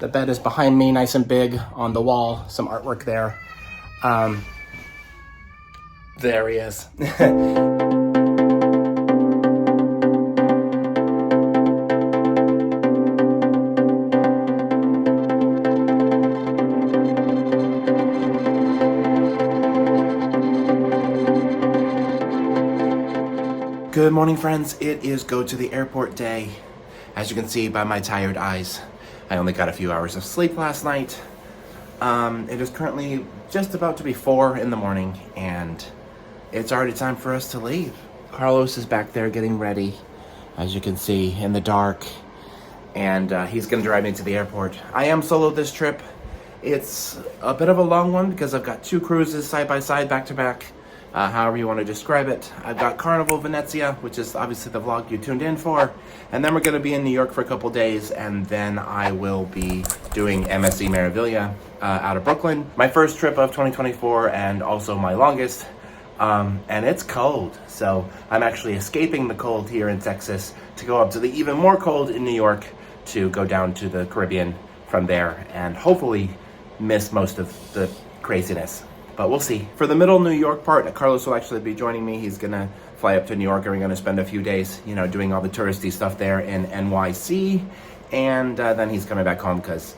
The bed is behind me, nice and big on the wall, some artwork there. There he is. Good morning, friends. It is go to the airport day. As you can see by my tired eyes, I only got a few hours of sleep last night. It is currently just about to be 4 in the morning, and it's already time for us to leave. Carlos is back there getting ready, as you can see, in the dark, and he's gonna drive me to the airport. I am solo this trip. It's a bit of a long one because I've got 2 cruises side by side, back to back. However you want to describe it. I've got Carnival Venezia, which is obviously the vlog you tuned in for, and then we're going to be in New York for a couple days, and then I will be doing MSC Meraviglia out of Brooklyn. My first trip of 2024 and also my longest, and it's cold, so I'm actually escaping the cold here in Texas to go up to the even more cold in New York to go down to the Caribbean from there and hopefully miss most of the craziness. But we'll see. For the middle New York part, Carlos will actually be joining me. He's gonna fly up to New York and we're gonna spend a few days, you know, doing all the touristy stuff there in NYC. And then he's coming back home because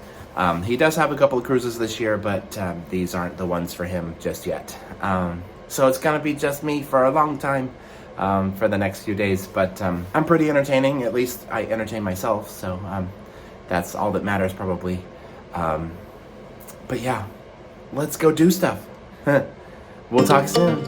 he does have a couple of cruises this year, but these aren't the ones for him just yet. So it's gonna be just me for a long time for the next few days. But I'm pretty entertaining. At least I entertain myself. So that's all that matters probably. But yeah, let's go do stuff. We'll talk soon.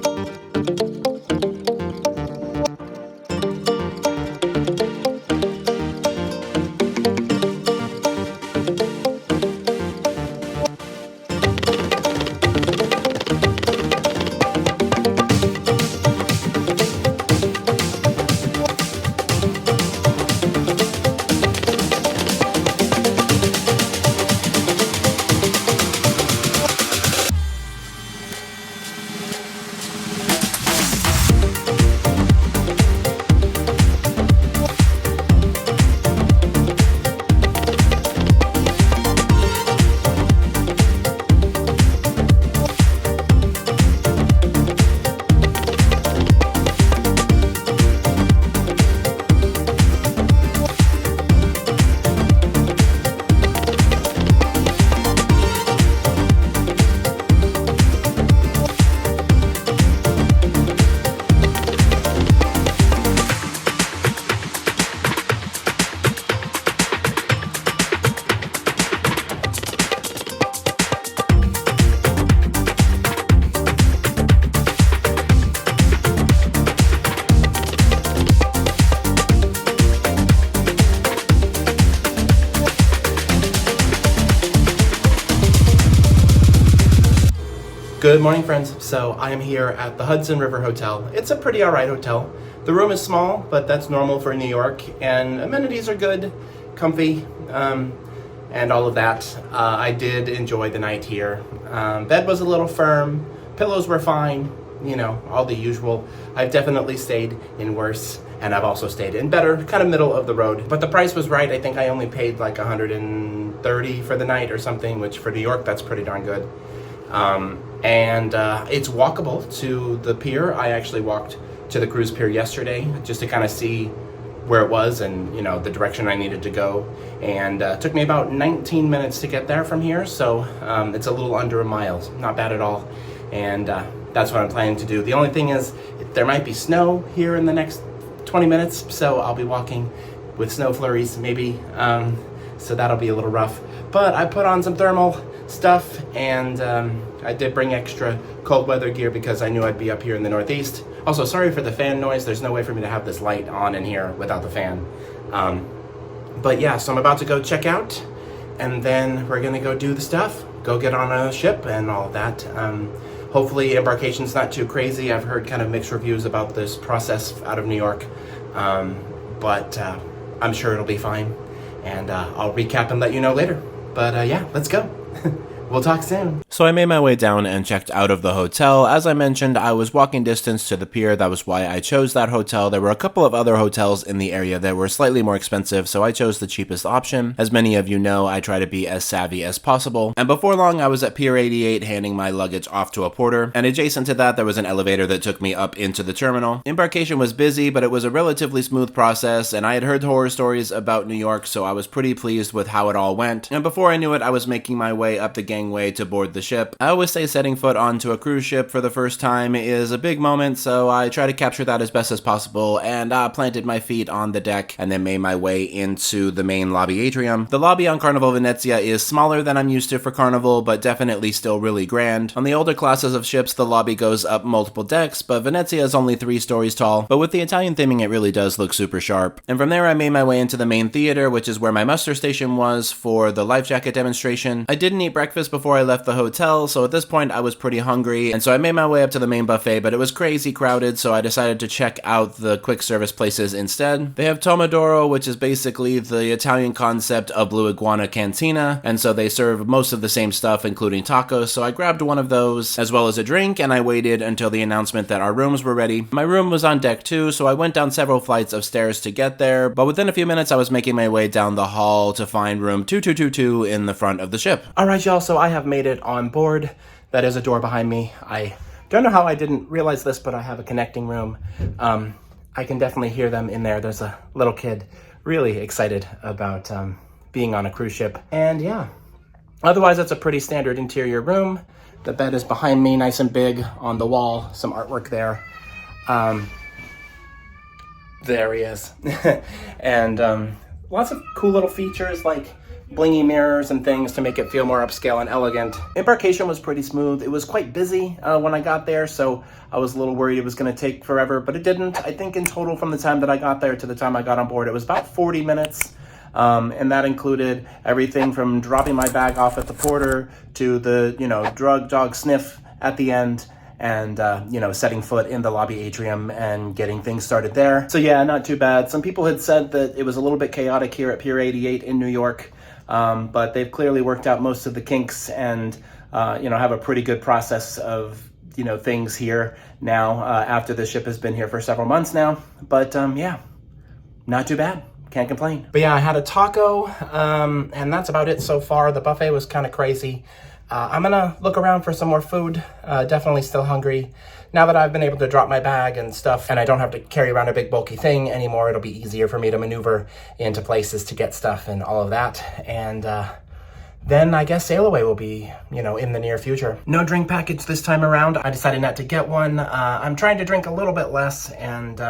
Good morning, friends. So I am here at the Hudson River Hotel. It's a pretty alright hotel. The room is small, but that's normal for New York, and amenities are good, comfy, and all of that. I did enjoy the night here. Bed was a little firm, pillows were fine, you know, all the usual. I've definitely stayed in worse, and I've also stayed in better, kind of middle of the road. But the price was right. I think I only paid like $130 for the night or something, which for New York, that's pretty darn good. And it's walkable to the pier. I actually walked to the cruise pier yesterday just to kind of see where it was and, you know, the direction I needed to go. And it took me about 19 minutes to get there from here. So it's a little under a mile, not bad at all. And that's what I'm planning to do. The only thing is there might be snow here in the next 20 minutes. So I'll be walking with snow flurries maybe. So that'll be a little rough. But I put on some thermal stuff, and I did bring extra cold weather gear because I knew I'd be up here in the Northeast. Also, sorry for the fan noise. There's no way for me to have this light on in here without the fan. But yeah, so I'm about to go check out, and then we're gonna go do the stuff, go get on a ship and all of that. Hopefully Embarkation's not too crazy. I've heard kind of mixed reviews about this process out of New York, but I'm sure it'll be fine. And I'll recap and let you know later. But yeah, let's go. We'll talk soon. So I made my way down and checked out of the hotel. As I mentioned, I was walking distance to the pier. That was why I chose that hotel. There were a couple of other hotels in the area that were slightly more expensive, so I chose the cheapest option. As many of you know, I try to be as savvy as possible. And before long, I was at Pier 88 handing my luggage off to a porter. And adjacent to that, there was an elevator that took me up into the terminal. Embarkation was busy, but it was a relatively smooth process, and I had heard horror stories about New York, so I was pretty pleased with how it all went. And before I knew it, I was making my way up the gangway to board the ship. I always say setting foot onto a cruise ship for the first time is a big moment, so I try to capture that as best as possible, and I planted my feet on the deck and then made my way into the main lobby atrium. The lobby on Carnival Venezia is smaller than I'm used to for Carnival, but definitely still really grand. On the older classes of ships, the lobby goes up multiple decks, but Venezia is only 3 stories tall, but with the Italian theming it really does look super sharp. And from there I made my way into the main theater, which is where my muster station was for the life jacket demonstration. I didn't eat breakfast before I left the hotel, so at this point I was pretty hungry, and so I made my way up to the main buffet, but it was crazy crowded, so I decided to check out the quick service places instead. They have Tomodoro, which is basically the Italian concept of Blue Iguana Cantina, and so they serve most of the same stuff, including tacos, so I grabbed one of those, as well as a drink, and I waited until the announcement that our rooms were ready. My room was on deck 2, so I went down several flights of stairs to get there, but within a few minutes I was making my way down the hall to find room 2222 in the front of the ship. Alright y'all, so I have made it on board. That is a door behind me. I don't know how I didn't realize this, but I have a connecting room. I can definitely hear them in there. There's a little kid really excited about being on a cruise ship. And yeah, otherwise it's a pretty standard interior room. The bed is behind me, nice and big on the wall, some artwork there. There he is. And lots of cool little features like blingy mirrors and things to make it feel more upscale and elegant. Embarkation was pretty smooth. It was quite busy when I got there, so I was a little worried it was going to take forever, but it didn't. I think in total from the time that I got there to the time I got on board, it was about 40 minutes. And that included everything from dropping my bag off at the porter to the, drug dog sniff at the end, and, setting foot in the lobby atrium and getting things started there. So yeah, not too bad. Some people had said that it was a little bit chaotic here at Pier 88 in New York, but they've clearly worked out most of the kinks and, have a pretty good process of, things here now after the ship has been here for several months now. But yeah, not too bad. Can't complain. But yeah, I had a taco, and that's about it so far. The buffet was kind of crazy. I'm gonna look around for some more food. Definitely still hungry. Now that I've been able to drop my bag and stuff, and I don't have to carry around a big bulky thing anymore, it'll be easier for me to maneuver into places to get stuff and all of that. And then I guess sail away will be, in the near future. No drink package this time around. I decided not to get one. I'm trying to drink a little bit less, and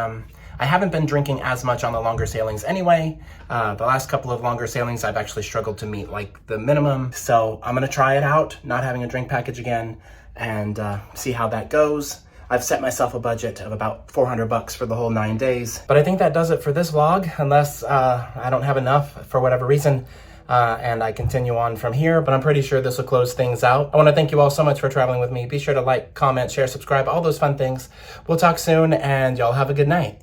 I haven't been drinking as much on the longer sailings anyway. The last couple of longer sailings, I've actually struggled to meet the minimum. So I'm gonna try it out, not having a drink package again, and see how that goes. I've set myself a budget of about $400 for the whole 9 days. But I think that does it for this vlog, unless I don't have enough for whatever reason. And I continue on from here, but I'm pretty sure this will close things out. I want to thank you all so much for traveling with me. Be sure to like, comment, share, subscribe, all those fun things. We'll talk soon, and y'all have a good night.